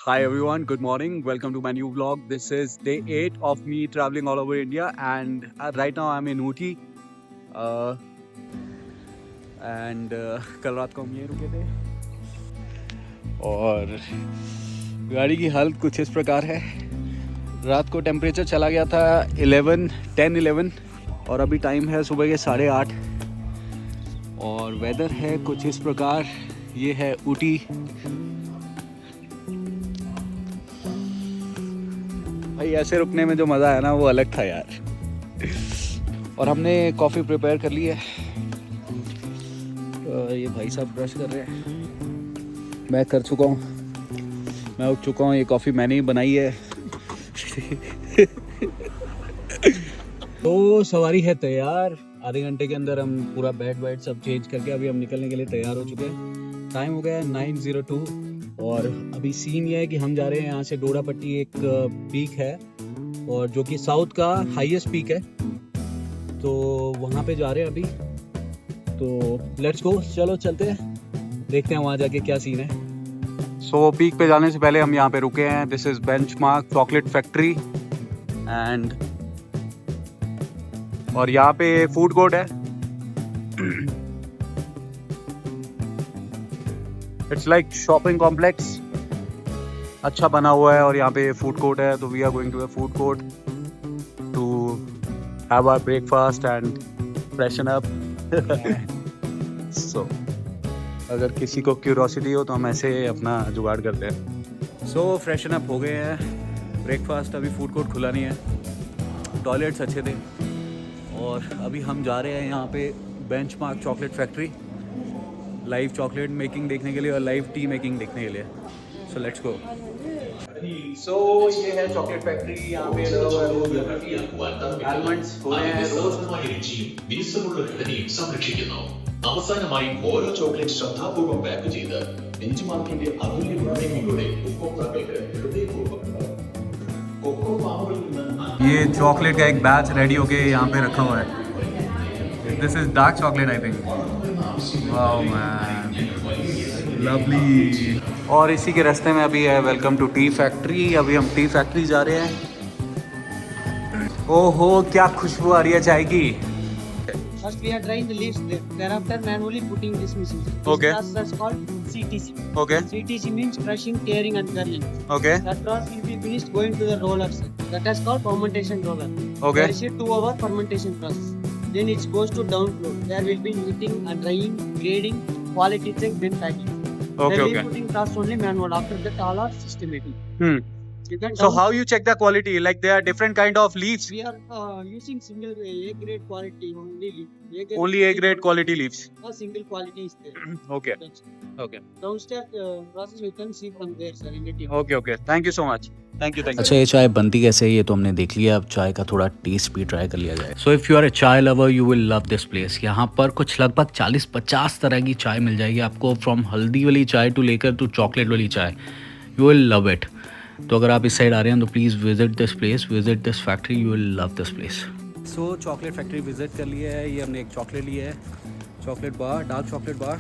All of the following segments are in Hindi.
Hi everyone, good morning. Welcome to my new vlog. This is day 8 of me traveling all over India and right now I'm in Ooty. Uh, and कल रात को हम यहीं रुके थे और गाड़ी की हालत कुछ इस प्रकार है। रात को टेम्परेचर चला गया था 10-11 और अभी टाइम है सुबह के 8:30 और वेदर है कुछ इस प्रकार। ये है ऊटी। भाई ऐसे रुकने में जो मज़ा आया ना वो अलग था यार। और हमने कॉफ़ी प्रिपेयर कर ली है। ये भाई साहब ब्रश कर रहे हैं। मैं कर चुका हूँ, मैं उठ चुका हूँ। ये कॉफ़ी मैंने ही बनाई है। तो सवारी है तैयार। आधे घंटे के अंदर हम पूरा बेड सब चेंज करके अभी हम निकलने के लिए तैयार हो चुके हैं। टाइम हो गया है 9:02 और अभी सीन ये है कि हम जा रहे हैं यहाँ से डोडा पट्टी। एक पीक है और जो कि साउथ का हाईएस्ट पीक है, तो वहाँ पे जा रहे हैं अभी। तो लेट्स गो, चलो चलते हैं, देखते हैं वहाँ जाके क्या सीन है। सो पीक पे जाने से पहले हम यहाँ पे रुके हैं। This is benchmark chocolate factory and और यहाँ पे फूड कोर्ट है। इट्स लाइक शॉपिंग कॉम्प्लेक्स, अच्छा बना हुआ है और यहाँ पे फूड कोर्ट है। तो we are going to a food court to have our breakfast and freshen up. So अगर किसी को क्यूरोसिटी हो तो हम ऐसे अपना जुगाड़ करते हैं। सो फ्रेशन अप हो गए हैं, ब्रेकफास्ट, अभी फूड कोर्ट खुला नहीं है। टॉयलेट्स अच्छे थे और अभी हम जा रहे हैं यहाँ पे benchmark chocolate factory, live chocolate making देखने के लिए और लाइव टी मेकिंग देखने के लिए। So let's go. सो ये है चॉकलेट फैक्ट्री। यहाँ पे आलमंड्स हो रहे हैं रोस्ट। മിനുസമുള്ള ഘടനയും സംരക്ഷിക്കുന്നു. അവസാനമായി ഓരോ ചോക്ലേറ്റ് ശ്രദ്ധാപൂർവ്വം പാക്ക് ചെയ്ത് ബെഞ്ച്മാർക്കിന്റെ അതുല്യ ഗുണമേന്മയുടെ ഉപഭോക്താക്കൾക്ക് ഹൃദയപൂർവ്വം കൊക്കോ ഫാമുകളിൽ നിന്ന് ये चॉकलेट का एक बैच रेडी होके यहाँ पे रखा हुआ है। This is dark chocolate I think. Wow man, lovely. और इसी के रास्ते में अभी है वेलकम टू टी फैक्ट्री। अभी हम टी फैक्ट्री जा रहे हैं। ओहो क्या खुशबू आ रही है चाय की। First we are drying the leaves, thereafter manually putting this machine. This Okay. process is called CTC. Okay CTC means crushing, tearing and curling. Okay That process will be finished going to the rollers. That is called fermentation roller. Okay. There is a 2-hour fermentation process. Then it goes to down flow. There will be heating and drying, grading, quality check, then packing. Okay The okay. putting process only manual. After that all are systematic. You can So down- how you check the quality? Like there are different kind of leaves. we are using single A grade quality only. Only A grade quality leaves. Single quality is there. Okay. That's- Okay. Downstairs process you can see from there, sir, in the team. Okay okay. Thank you so much. Thank you. अच्छा, ये चाय बनती कैसे है ये तो हमने देख लिया। अब चाय का थोड़ा टेस्ट भी ट्राई कर लिया जाए। सो इफ़ यू आर ए चाय lover you will love this place. यहाँ पर कुछ लगभग 40-50 तरह की चाय मिल जाएगी आपको, फ्रॉम हल्दी वाली चाय टू लेकर टू चॉकलेट वाली चाय। You will love it. तो अगर आप इस साइड आ रहे हैं तो please visit this place, visit this factory, you will love this place. So chocolate factory visit कर लिया है। ये हमने एक चॉकलेट लिया है, chocolate bar, dark chocolate bar.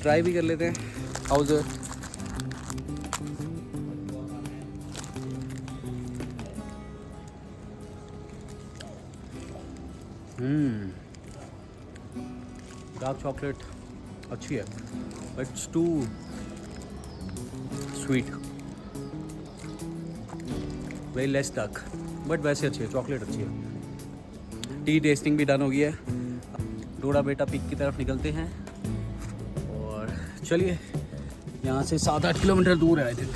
Try भी कर लेते हैं। House it? डार्क चॉकलेट अच्छी है, it's too sweet, very less dark, but वैसे अच्छी है, चॉकलेट अच्छी है। टी टेस्टिंग भी डन हो गया है। डोडा बेटा पीक की तरफ निकलते हैं और चलिए, यहाँ से 7-8 किलोमीटर दूर है आई थिंक।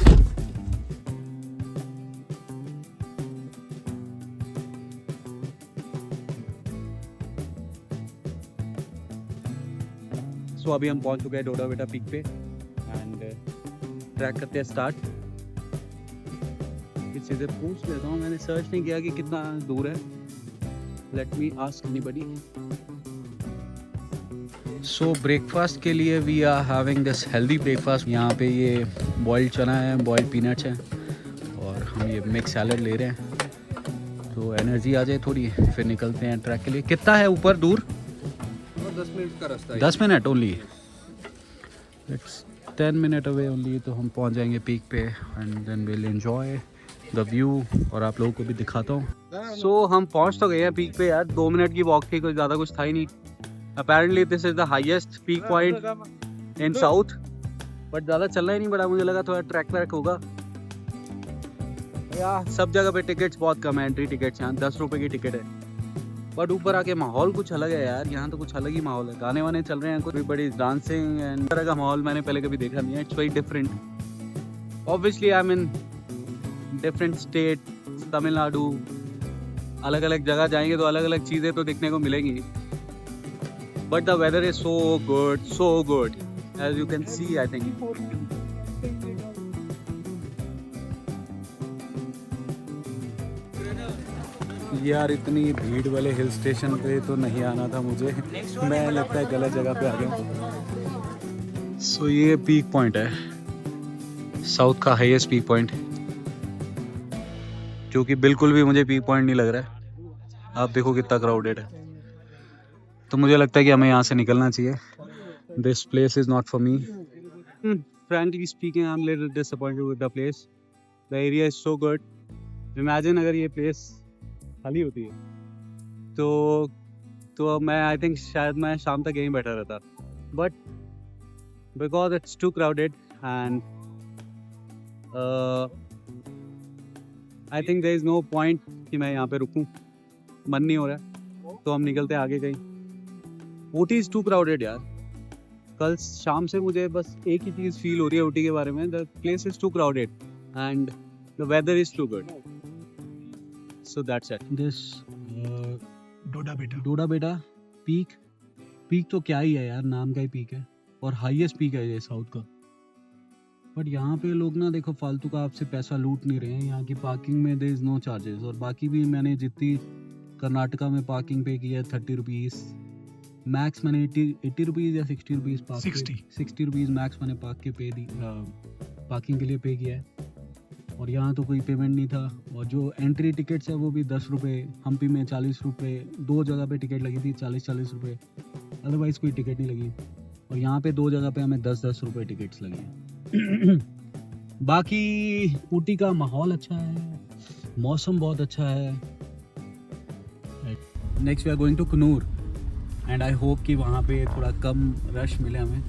सो अभी हम पहुँच चुके हैं डोडा बेटा पीक पे एंड ट्रैक करते हैं स्टार्ट। किसी से पूछ लेता हूँ, मैंने सर्च नहीं किया कि कितना दूर है। Let me ask anybody. So breakfast के लिए we are having this healthy breakfast. यहाँ पे ये बॉइल्ड चना है, बॉइल्ड पीनट्स हैं और हम ये मिक्स सैलड ले रहे हैं तो एनर्जी आ जाए थोड़ी, फिर निकलते हैं ट्रैक के लिए। कितना है ऊपर दूर? 10 मिनट का रास्ता है। 10 minute only. Let's 10 minute away only, तो हम पहुंच जाएंगे पीक पे and then will enjoy the view और आप लोगों को भी दिखाता हूँ। सो हम पहुंच तो गए हैं पीक पे यार, 2 मिनट की वॉक थी, कोई ज़्यादा कुछ था ही नहीं। Apparently this is the highest peak point in south, but ज़्यादा चलना ही नहीं पड़ा, मुझे लगा थोड़ा ट्रैक व्रैक होगा। या सब जगह पे टिकट्स बहुत कम है, एंट्री टिकट्स यहाँ 10 रुपये की टिकट है। बट ऊपर आके माहौल कुछ अलग है यार, यहाँ तो कुछ अलग ही माहौल है, गाने वाने चल रहे हैं, कोई बड़ी डांसिंग एंड तरह का माहौल मैंने पहले कभी देखा नहीं है। It's very different. Obviously I mean different state, Tamil Nadu, अलग अलग जगह जाएंगे तो अलग अलग चीज़ें तो देखने को मिलेंगी। But the weather is so good as you can see I think. यार इतनी भीड़ वाले हिल स्टेशन पे तो नहीं आना था मुझे, मैं लगता है गलत जगह पे आ गया हूँ। सो ये पीक पॉइंट है, साउथ का हाईएस्ट पीक पॉइंट, जो कि बिल्कुल भी मुझे पीक पॉइंट नहीं लग रहा है। आप देखो कितना क्राउडेड है, तो मुझे लगता है कि हमें यहाँ से निकलना चाहिए। This place is not for me. Frankly speaking I am little disappointed with the place. The area is so good. Imagine अगर ये प्लेस खाली होती है तो मैं आई थिंक शायद मैं शाम तक यहीं बैठा रहता, but because it's too crowded and I think there is no point कि मैं यहाँ पे रुकूं, मन नहीं हो रहा है, तो हम निकलते हैं आगे कहीं। ऊटी इज़ टू क्राउडेड यार। कल शाम से मुझे बस एक ही चीज़ फील हो रही है ऊटी के बारे में, the place is too crowded and the weather is too good. So that's it. This Doddabetta peak तो क्या ही है यार, नाम का ही पीक है और हाईएस्ट पीक है ये साउथ का। बट यहाँ पे लोग ना देखो फालतू का आपसे पैसा लूट नहीं रहे हैं। यहाँ की पार्किंग में देयर इज नो चार्जेस, और बाकी भी मैंने जितनी कर्नाटका में पार्किंग पे की है 30 रुपीज़ मैक्स, मैंने 80 रुपीज़ या 60 रुपीज़ 60 रुपीज़ मैक्स मैंने पार्किंग के लिए पे किया है। और यहाँ तो कोई पेमेंट नहीं था, और जो एंट्री टिकट्स है वो भी 10 रुपये, हम्पी में 40 रुपये, 2 जगह पे टिकट लगी थी 40 रुपये, अदरवाइज़ कोई टिकट नहीं लगी। और यहाँ पे 2 जगह पे हमें 10 रुपये टिकट्स लगी। बाकी ऊटी का माहौल अच्छा है, मौसम बहुत अच्छा है। Next we are going to Coonoor and I hope कि वहाँ पे थोड़ा कम रश मिले हमें।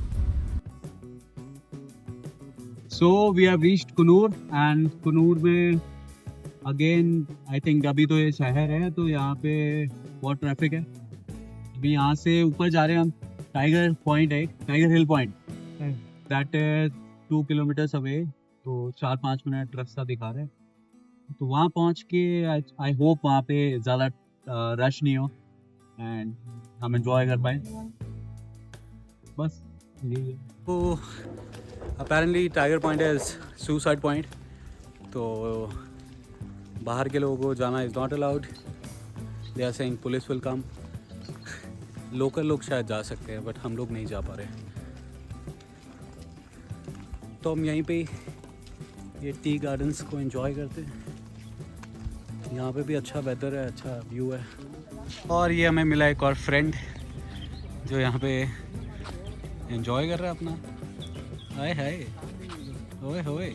So we have reached Coonoor and Coonoor में अगेन आई थिंक अभी तो ये शहर है तो यहाँ पे बहुत ट्रैफिक है। अभी यहाँ से ऊपर जा रहे हैं हम, टाइगर पॉइंट है, tiger hill point, that 2 kilometres away, तो 4-5 मिनट रास्ता दिखा रहे हैं। तो वहाँ पहुँच के आई होप वहाँ पे ज़्यादा रश नहीं हो एंड हम एंजॉय कर पाए, बस यही है। तो apparently tiger point is suicide point, तो बाहर के लोगों को जाना is not allowed. They are saying police will come. Local लोग शायद जा सकते हैं बट हम लोग नहीं जा पा रहे, तो हम यहीं पे ये टी गार्डन्स को एंजॉय करते हैं। यहाँ पे भी अच्छा वेदर है, अच्छा व्यू है। और ये हमें मिला एक और फ्रेंड जो यहाँ पे एंजॉय कर रहा है अपना। हाय हाय, ओए होए,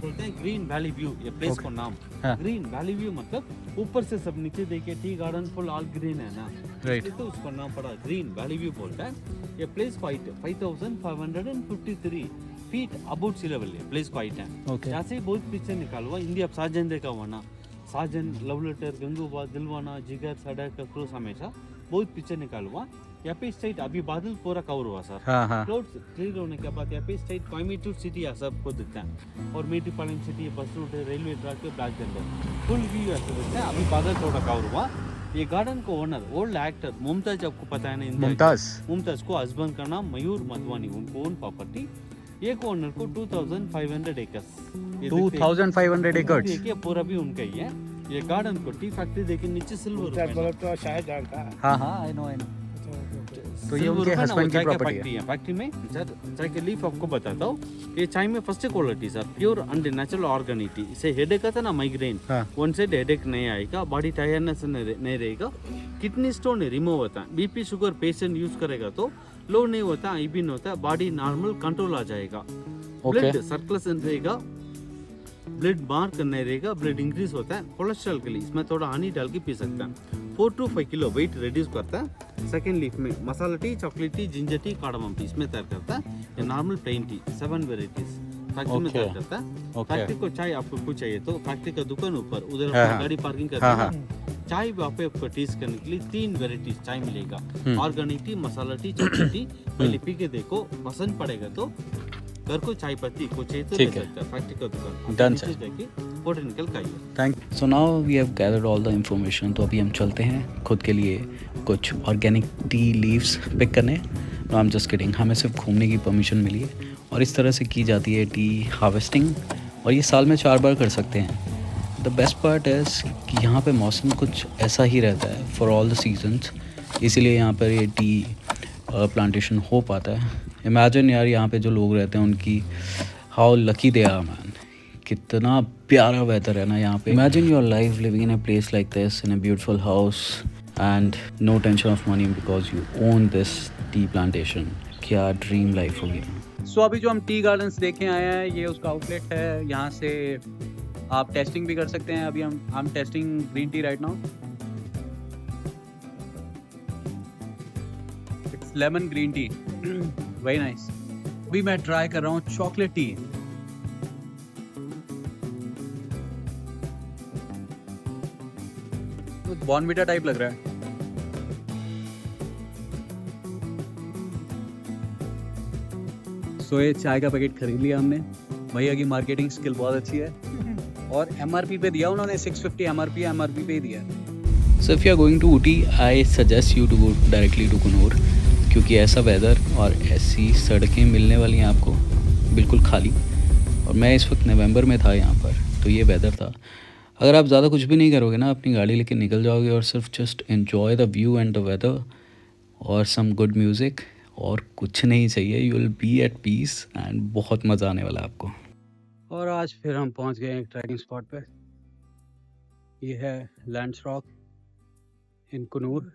बोलते हैं ग्रीन वैली व्यू ये प्लेस को नाम। हाँ। ग्रीन वैली व्यू मतलब ऊपर से सब नीचे देखे tea garden full all green है ना, राइट। तो उसको नाम पड़ा ग्रीन वैली व्यू बोलता है। ये प्लेस को 5553 फीट अबाउट सी लेवल है प्लेस को हाइट है। ओके। यहाँ से बहुत पिक्चर निकाला हुआ, इंडिया साजन देखा हुआ ना, साजन, लव लेटर, गंगूबा, दिलवाना, जिगर, सड़क, क्रूज, हमेशा बहुत पिक्चर निकाला हुआ। यहाँ पे स्टेट अभी बादल पूरा कवर हुआ सर, हाँ हाँ, क्लाउड्स क्लियर होने के बाद यहाँ पे स्टेट कोयम्बटूर सिटी है सबको दिखता है, और मेट्रोपॉलिटन सिटी, बस रूट है, रेलवे ट्रैक है, ब्लैक जंडर फुल व्यू ऐसे दिखता है। अभी बादल थोड़ा कवर हुआ। ये गार्डन को ओनर ओल्ड एक्टर मुमताज, आपको पता है ना, मुमताज को हस्बैंड का नाम मयूर मधवानी, उनको ओन प्रॉपर्टी। एक ओनर को 2500 एकर्स, 2500 एकड़ ये पूरा भी उनका ही है। ये गार्डन को टी फैक्ट्री देखे नीचे सिल्वर तो शायद जानता है। हाँ हाँ, आई नो तो ये उनके हस्बैंड की प्रॉपर्टी है। फैक्ट्री में सर चाय के लीफ आपको बताता हूँ। ये चाय में first quality sir pure and natural ऑर्गेनिटी। इसे हेडेक आता ना माइग्रेन, हाँ। वन साइड हेडेक नहीं आएगा, बॉडी टायर्डनेस नहीं रहेगा, किडनी स्टोन रिमूव होता है, बीपी शुगर पेशेंट यूज करेगा तो लो नहीं होता, आईबीन होता है, बॉडी नॉर्मल कंट्रोल आ जाएगा, ब्लड सर्कुलेशन रहेगा, ब्लड मार्क नहीं रहेगा, ब्लड इंक्रीज होता है। कोलेस्ट्रॉल के लिए इसमें थोड़ा हनी डाल के पी सकते हैं। 4 to 5 किलो वेट रिड्यूस करता है। सेकेंड लीफ में masala tea, chocolate tea, ginger tea, cardamom tea इसमें तैयार करता है। ये normal plain tea 7 varieties factory में तैयार करता है। फैक्ट्री को चाय आपको कुछ चाहिए तो फैक्ट्री का दुकान ऊपर उधर गाड़ी पार्किंग करते हैं। चाय वहाँ पे आपको टेस्ट करने के लिए 3 वेराइटीज चाय मिलेगा। ऑर्गेनिक टी, मसाला टी, चॉकलेट टी। पहले पी के देखो, पसंद पड़ेगा तो घर को चाय पत्ती को चाहिए तो ले सकते हैं। फैक्ट्री का दुकान डन सर, फोटो निकल का thank. So now we have gathered all the information. तो अभी हम चलते हैं खुद के लिए कुछ ऑर्गेनिक टी लीव्स पिक करने। No I am just kidding, हमें सिर्फ घूमने की परमिशन मिली है और इस तरह से की जाती है टी हार्वेस्टिंग, और ये साल में 4 बार कर सकते हैं। द बेस्ट पार्ट इज़ कि यहाँ पे मौसम कुछ ऐसा ही रहता है फॉर ऑल द सीजन्स, इसीलिए यहाँ पर ये टी प्लांटेशन हो पाता है। इमेजिन यार, यहाँ पे जो लोग रहते हैं उनकी how lucky they are man, कितना प्यारा वेदर है ना यहाँ पे। Imagine your life living in a place like this in a beautiful house and no tension of money because you own this tea plantation. क्या ड्रीम लाइफ होगी। सो अभी जो हम टी गार्डन्स देखे आए हैं, ये उसका आउटलेट है। यहाँ से आप टेस्टिंग भी कर सकते हैं। अभी हम testing green tea right now. It's lemon green tea, very nice. अभी मैं ट्राई कर रहा हूँ चॉकलेट टी। बॉर्नविटा टाइप लग रहा है। सो ये चाय का पैकेट खरीद लिया हमने। भैया की मार्केटिंग स्किल बहुत अच्छी है और एमआरपी पे दिया उन्होंने। 650 एमआरपी पे ही दिया। So if you are going to Ooty I suggest you to go directly to Coonoor, क्योंकि ऐसा वेदर और ऐसी सड़कें मिलने वाली हैं आपको बिल्कुल खाली। और मैं इस वक्त नवंबर में था यहाँ पर, तो ये वेदर था। अगर आप ज़्यादा कुछ भी नहीं करोगे ना, अपनी गाड़ी लेके निकल जाओगे और सिर्फ just enjoy the view and the weather और सम गुड म्यूज़िक, और कुछ नहीं चाहिए, you will be at peace एंड बहुत मज़ा आने वाला है आपको। और आज फिर हम पहुंच गए एक ट्रैकिंग स्पॉट पे। ये है लैंड्स रॉक इन कुनूर।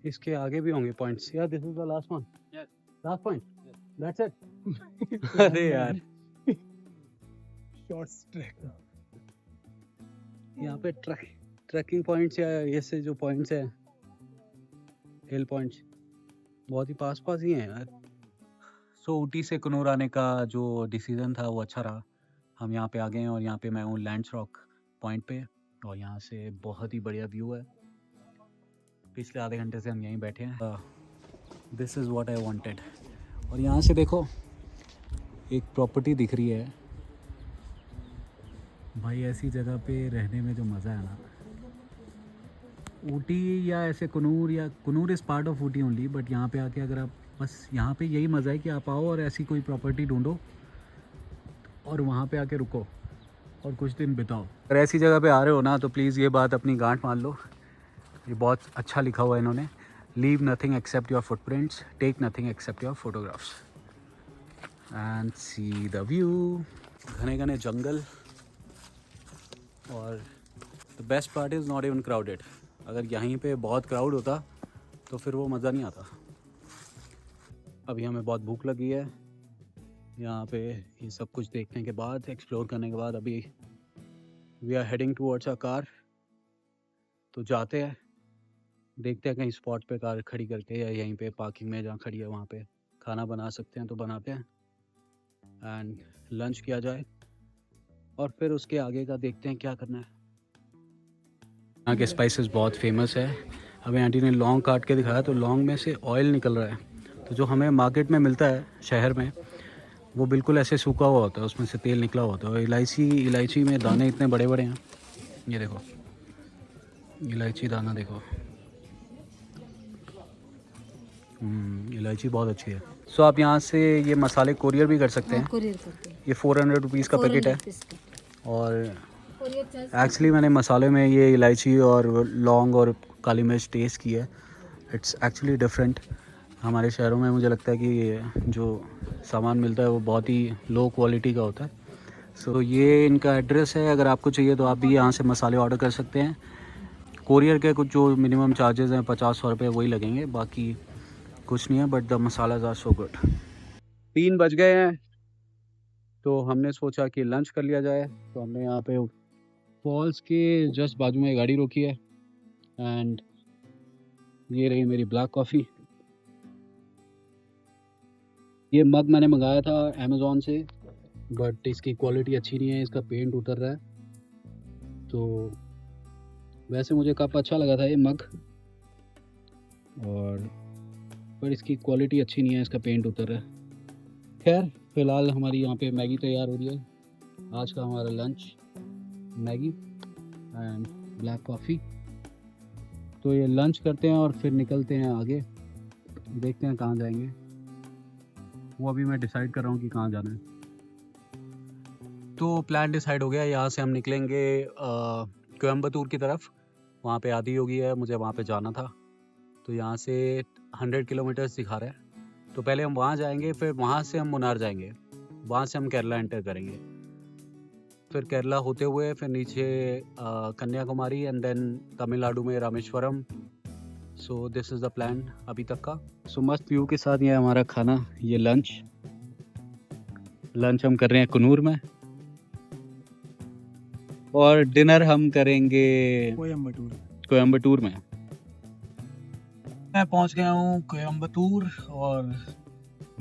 इसके आगे भी होंगे पॉइंट्स। यार this is the last one, last point, that's it. अरे यार शॉर्ट ट्रैक। यहाँ पे ट्रैकिंग पॉइंट्स या ऐसे जो पॉइंट्स है हिल पॉइंट्स बहुत ही पास ही हैं यार। सो ऊटी से कुनूर आने का जो डिसीजन था वो अच्छा रहा। हम यहाँ पे आ गए हैं और यहाँ पे मैं हूँ लैंड्स रॉक पॉइंट पे, और यहाँ से बहुत ही बढ़िया व्यू है। पिछले आधे घंटे से हम यहीं बैठे हैं। This is what I wanted. और यहाँ से देखो एक प्रॉपर्टी दिख रही है भाई। ऐसी जगह पे रहने में जो मज़ा है ना, ऊटी या ऐसे कुनूर, या Coonoor is part of Ooty only, but यहाँ पे आके अगर आप बस यहाँ पे यही मज़ा है कि आप आओ और ऐसी कोई प्रॉपर्टी ढूंढो और वहाँ पे आके रुको और कुछ दिन बिताओ। अगर ऐसी जगह पे आ रहे हो ना तो प्लीज़ ये बात अपनी गांठ मान लो। ये बहुत अच्छा लिखा हुआ है इन्होंने, leave nothing except your footprints, take nothing except your photographs and see the view. घने घने जंगल, और the best part is not even crowded. अगर यहीं पे बहुत क्राउड होता तो फिर वो मज़ा नहीं आता। अभी हमें बहुत भूख लगी है। यहाँ पे ये सब कुछ देखने के बाद, एक्सप्लोर करने के बाद, अभी we are heading towards a car. तो जाते हैं, देखते हैं कहीं स्पॉट पे कार खड़ी करके या यहीं पे पार्किंग में जहाँ खड़ी है वहाँ पे खाना बना सकते हैं तो बनाते हैं एंड लंच किया जाए, और फिर उसके आगे का देखते हैं क्या करना है। यहाँ के स्पाइसेस बहुत फेमस है। अभी आंटी ने लौंग काट के दिखाया तो लौंग में से ऑयल निकल रहा है। तो जो हमें मार्केट में मिलता है शहर में, वो बिल्कुल ऐसे सूखा हुआ होता है, उसमें से तेल निकला हुआ होता है। और इलायची में दाने इतने बड़े बड़े हैं। ये देखो इलायची दाना देखो, इलायची बहुत अच्छी है। सो आप यहाँ से ये मसाले कोरियर भी कर सकते हैं। कुरियर करते हैं। ये 400 रुपीज़ का पैकेट है और एक्चुअली मैंने मसाले में ये इलायची और लौंग और काली मिर्च टेस्ट की है। It's actually different. हमारे शहरों में मुझे लगता है कि जो सामान मिलता है वो बहुत ही लो क्वालिटी का होता है। सो ये इनका एड्रेस है, अगर आपको चाहिए तो आप भी यहाँ से मसाले ऑर्डर कर सकते हैं। कोरियर के कुछ जो मिनिमम चार्जेस हैं 50-100 रुपये वही लगेंगे, बाकी कुछ नहीं है। But the masalas are so good. 3 बज गए हैं तो हमने सोचा कि लंच कर लिया जाए। तो हमने यहाँ पे फॉल्स के जस्ट बाजू में गाड़ी रोकी है एंड ये रही मेरी ब्लैक कॉफ़ी। ये मग मैंने मंगाया था अमेज़ॉन से, बट इसकी क्वालिटी अच्छी नहीं है, इसका पेंट उतर रहा है। तो वैसे मुझे कप अच्छा लगा था ये मग, और पर इसकी क्वालिटी अच्छी नहीं है, इसका पेंट उतर रहा है। खैर फ़िलहाल हमारी यहाँ पे मैगी तैयार हो रही है। आज का हमारा lunch Maggi and black coffee. तो ये लंच करते हैं और फिर निकलते हैं आगे, देखते हैं कहाँ जाएंगे। वो अभी मैं डिसाइड कर रहा हूँ कि कहाँ जाना है। तो प्लान डिसाइड हो गया, यहाँ से हम निकलेंगे कोयम्बतूर की तरफ। वहाँ पे आदि योगी है, मुझे वहाँ पे जाना था। तो यहाँ से 100 किलोमीटर्स दिखा रहा है। तो पहले हम वहाँ जाएंगे, फिर वहाँ से हम मुन्नार जाएंगे, वहाँ से हम केरला एंटर करेंगे, फिर केरला होते हुए फिर नीचे कन्याकुमारी एंड देन तमिलनाडु में Rameswaram. So this is the plan अभी तक का। सो मस्त व्यू के साथ ये हमारा खाना, ये लंच हम कर रहे हैं कुन्नूर में, और डिनर हम करेंगे कोयम्बटूर में। मैं पहुंच गया हूँ कोयम्बटूर और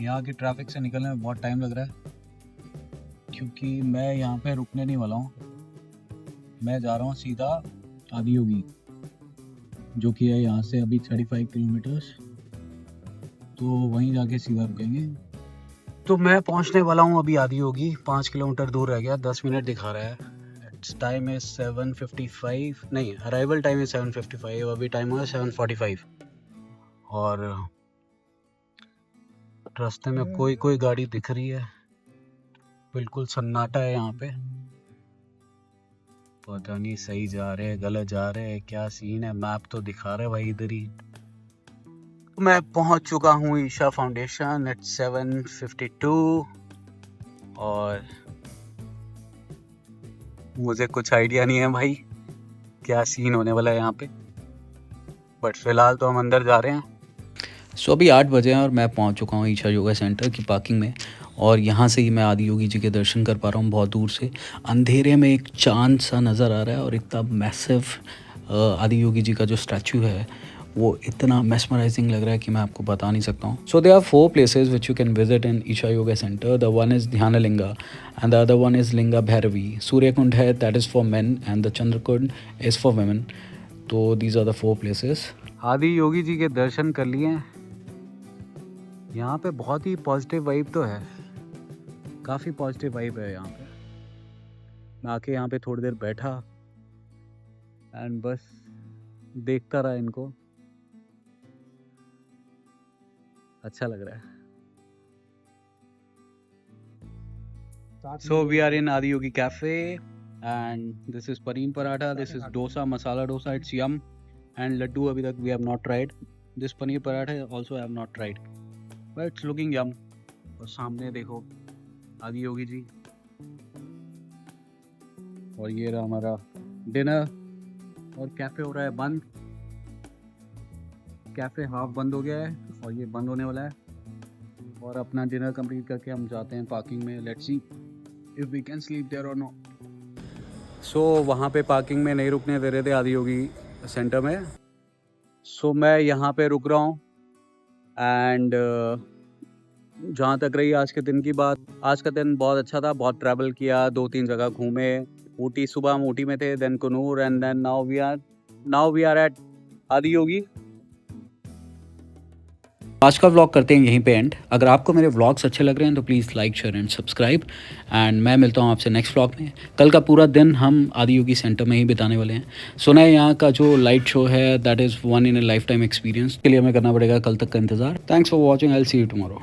यहाँ की ट्रैफिक से निकलने में बहुत टाइम लग रहा है, क्योंकि मैं यहाँ पे रुकने नहीं वाला हूँ। मैं जा रहा हूँ सीधा आदि योगी, जो कि है यहाँ से अभी 35 किलोमीटर्स। तो वहीं जाके सीधा रुकेंगे। तो मैं पहुँचने वाला हूँ अभी आदि योगी, 5 किलोमीटर दूर रह गया, 10 मिनट दिखा रहा है। टाइम है 7:55, नहीं अराइवल टाइम है 7:55, अभी टाइम हुआ 7:45। और रास्ते में कोई गाड़ी दिख रही है, बिल्कुल सन्नाटा है यहाँ पे। पता नहीं सही जा रहे हैं गलत जा रहे हैं, क्या सीन है। मैप तो दिखा रहा है भाई इधर ही। मैं पहुंच चुका हूँ ईशा फाउंडेशन एट 7:52 और मुझे कुछ आइडिया नहीं है भाई क्या सीन होने वाला है यहाँ पे, बट फिलहाल तो हम अंदर जा रहे हैं। सो अभी 8 बजे हैं और मैं पहुंच चुका हूं ईशा योगा सेंटर की पार्किंग में, और यहाँ से ही मैं आदि योगी जी के दर्शन कर पा रहा हूँ बहुत दूर से। अंधेरे में एक चांद सा नज़र आ रहा है, और इतना मैसिव आदि योगी जी का जो स्टैचू है वो इतना मेस्मराइजिंग लग रहा है कि मैं आपको बता नहीं सकता हूँ। So there are 4 places which you can visit in Isha yoga centre. The one is Dhyanalinga and the other one is Linga Bhairavi. Suryakund है, that is for men, and the Chandrakund is for women. तो these are the 4 places. Adi Yogi जी के दर्शन कर लिए हैं। यहाँ पे बहुत ही पॉजिटिव वाइब तो है, काफ़ी पॉजिटिव वाइब है यहाँ पे। मैं आके यहाँ पे थोड़ी देर बैठा एंड बस देखता रहा इनको, अच्छा लग रहा है। So we are in Adi Yogi Cafe and this is Pareen Paratha, this is dosa, masala dosa, it's yum, and laddu abhi tak we have not tried. This paneer paratha also I have not tried, but it's looking yum. और सामने देखो आदि योगी जी, और ये रहा हमारा डिनर। और कैफ़े हो रहा है बंद, कैफ़े हाफ बंद हो गया है और ये बंद होने वाला है। और अपना डिनर कंप्लीट करके हम जाते हैं पार्किंग में। Let's see if we can sleep there or not. So वहाँ पे पार्किंग में नहीं रुकने दे रहे थे आदि योगी सेंटर में, सो मैं यहाँ पे रुक रहा हूँ। एंड जहाँ तक रही आज के दिन की बात, आज का दिन बहुत अच्छा था, बहुत ट्रैवल किया, 2-3 जगह घूमे। ऊटी, सुबह हम ऊटी में थे, then Coonoor, and then now we are at Adi Yogi. आज का व्लॉग करते हैं यहीं पे एंड। अगर आपको मेरे व्लॉग्स अच्छे लग रहे हैं तो please like, share and subscribe. And मैं मिलता हूँ आपसे नेक्स्ट व्लॉग में। कल का पूरा दिन हम आदि योगी सेंटर में ही बिताने वाले हैं। सुना है यहाँ का जो लाइट शो है that is one in A life time experience, के लिए हमें करना पड़ेगा कल तक का इंतज़ार। Thanks for watching, I will see you tomorrow.